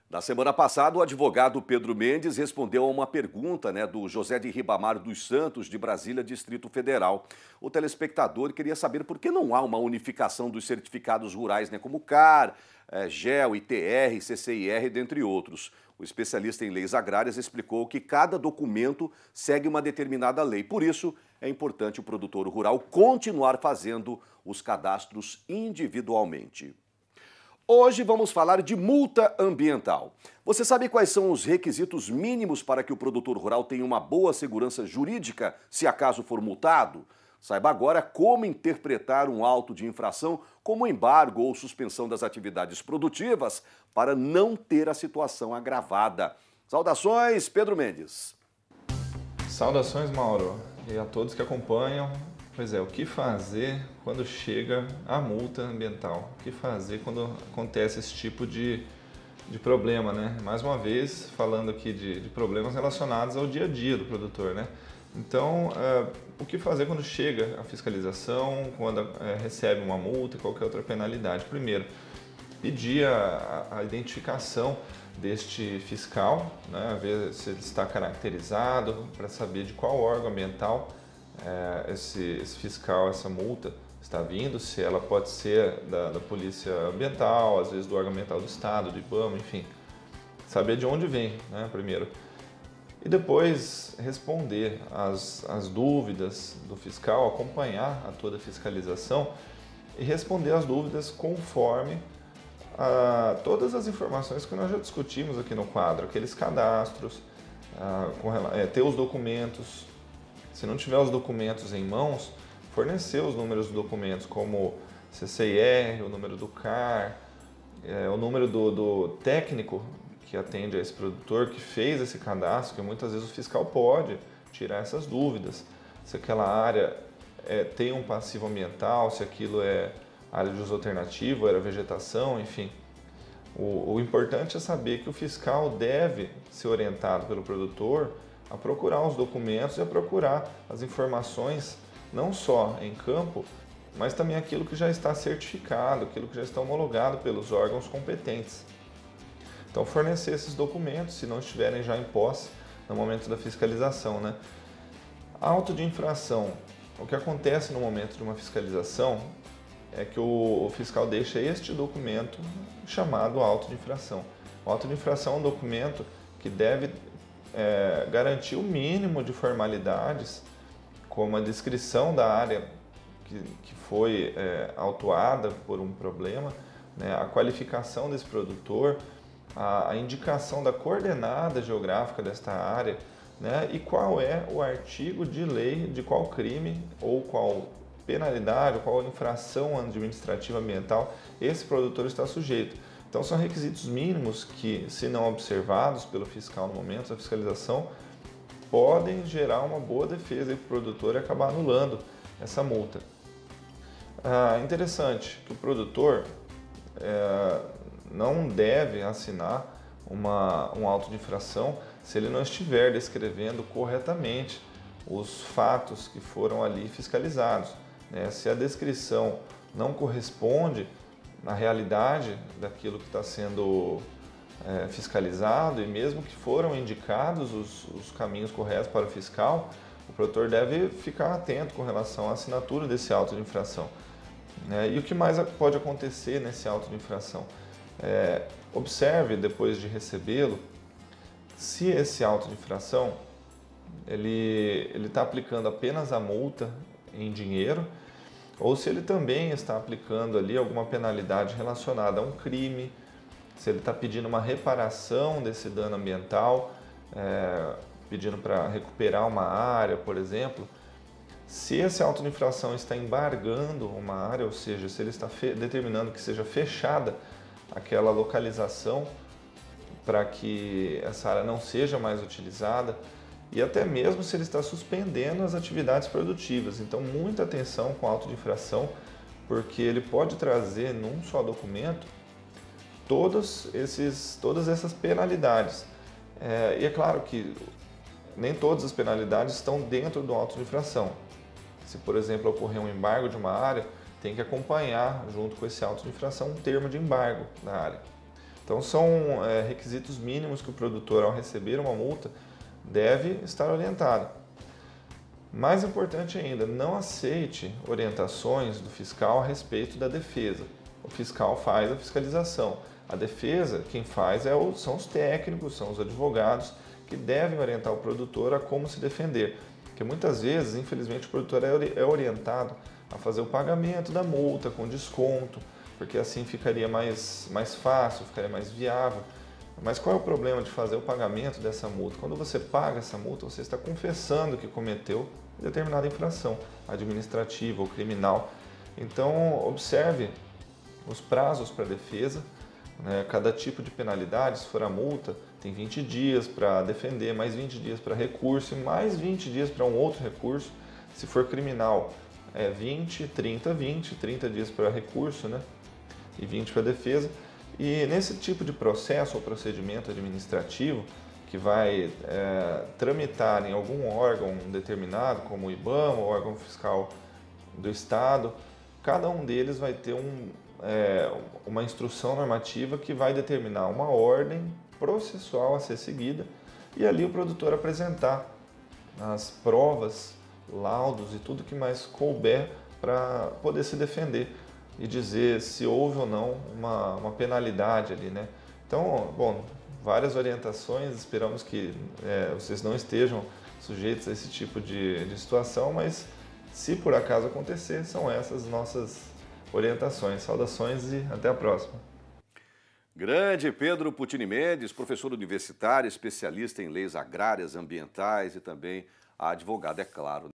Na semana passada, o advogado Pedro Mendes respondeu a uma pergunta, do José de Ribamar dos Santos, de Brasília, Distrito Federal. O telespectador queria saber por que não há uma unificação dos certificados rurais, como CAR, GEL, ITR, CCIR, dentre outros. O especialista em leis agrárias explicou que cada documento segue uma determinada lei. Por isso, é importante o produtor rural continuar fazendo os cadastros individualmente. Hoje vamos falar de multa ambiental. Você sabe quais são os requisitos mínimos para que o produtor rural tenha uma boa segurança jurídica se acaso for multado? Saiba agora como interpretar um auto de infração como embargo ou suspensão das atividades produtivas para não ter a situação agravada. Saudações, Pedro Mendes. Saudações, Mauro, e a todos que acompanham. Pois é, o que fazer quando chega a multa ambiental? O que fazer quando acontece esse tipo de problema, né? Mais uma vez, falando aqui de problemas relacionados ao dia a dia do produtor, né? Então, o que fazer quando chega a fiscalização, quando recebe uma multa e qualquer outra penalidade? Primeiro, pedir a identificação deste fiscal, né? Ver se ele está caracterizado, para saber de qual órgão ambiental esse fiscal, essa multa está vindo, se ela pode ser da Polícia Ambiental, às vezes do órgão ambiental do Estado, do IBAMA, enfim. Saber de onde vem, né, primeiro. E depois responder as dúvidas do fiscal, acompanhar a toda a fiscalização e responder as dúvidas conforme todas as informações que nós já discutimos aqui no quadro, aqueles cadastros, ter os documentos. Se não tiver os documentos em mãos, fornecer os números dos documentos, como CCIR, o número do CAR, o número do técnico que atende a esse produtor, que fez esse cadastro, que muitas vezes o fiscal pode tirar essas dúvidas. Se aquela área tem um passivo ambiental, se aquilo é área de uso alternativo, era vegetação, enfim. O importante é saber que o fiscal deve ser orientado pelo produtor a procurar os documentos e a procurar as informações, não só em campo, mas também aquilo que já está certificado, aquilo que já está homologado pelos órgãos competentes. Então, fornecer esses documentos, se não estiverem já em posse no momento da fiscalização, né? Auto de infração. O que acontece no momento de uma fiscalização é que o fiscal deixa este documento chamado auto de infração. O auto de infração é um documento que deve garantir o mínimo de formalidades, como a descrição da área que foi autuada por um problema, né, a qualificação desse produtor, a indicação da coordenada geográfica desta área, né, e qual é o artigo de lei de qual crime ou qual penalidade ou qual infração administrativa ambiental esse produtor está sujeito. Então, são requisitos mínimos que, se não observados pelo fiscal no momento da fiscalização, podem gerar uma boa defesa para o produtor e acabar anulando essa multa. Interessante que o produtor não deve assinar um auto de infração se ele não estiver descrevendo corretamente os fatos que foram ali fiscalizados, né? Se a descrição não corresponde na realidade daquilo que está sendo fiscalizado, e mesmo que foram indicados os caminhos corretos para o fiscal, o produtor deve ficar atento com relação à assinatura desse auto de infração. E o que mais pode acontecer nesse auto de infração? Observe, depois de recebê-lo, se esse auto de infração ele está aplicando apenas a multa em dinheiro, ou se ele também está aplicando ali alguma penalidade relacionada a um crime, se ele está pedindo uma reparação desse dano ambiental, pedindo para recuperar uma área, por exemplo. Se esse auto de infração está embargando uma área, ou seja, se ele está determinando que seja fechada aquela localização para que essa área não seja mais utilizada, e até mesmo se ele está suspendendo as atividades produtivas. Então, muita atenção com o auto de infração, porque ele pode trazer num só documento todas essas penalidades. E é claro que nem todas as penalidades estão dentro do auto de infração. Se, por exemplo, ocorrer um embargo de uma área, tem que acompanhar, junto com esse auto de infração, um termo de embargo da área. Então são requisitos mínimos que o produtor, ao receber uma multa, deve estar orientado. Mais importante ainda, não aceite orientações do fiscal a respeito da defesa. O fiscal faz a fiscalização. A defesa, quem faz são os técnicos, são os advogados que devem orientar o produtor a como se defender. Porque muitas vezes, infelizmente, o produtor é orientado a fazer o pagamento da multa com desconto, porque assim ficaria mais fácil, ficaria mais viável. Mas qual é o problema de fazer o pagamento dessa multa? Quando você paga essa multa, você está confessando que cometeu determinada infração administrativa ou criminal. Então, observe os prazos para defesa, né? Cada tipo de penalidade, se for a multa, tem 20 dias para defender, mais 20 dias para recurso e mais 20 dias para um outro recurso. Se for criminal, 20, 30, 20, 30 dias para recurso, né? E 20 para defesa. E nesse tipo de processo ou procedimento administrativo que vai tramitar em algum órgão determinado, como o IBAMA, o órgão fiscal do Estado, cada um deles vai ter uma instrução normativa que vai determinar uma ordem processual a ser seguida e ali o produtor apresentar as provas, laudos e tudo que mais couber para poder se defender e dizer se houve ou não uma penalidade ali, né? Então, bom, várias orientações, esperamos que vocês não estejam sujeitos a esse tipo de situação, mas se por acaso acontecer, são essas nossas orientações. Saudações e até a próxima. Grande Pedro Putini Mendes, professor universitário, especialista em leis agrárias, ambientais e também advogado, é claro.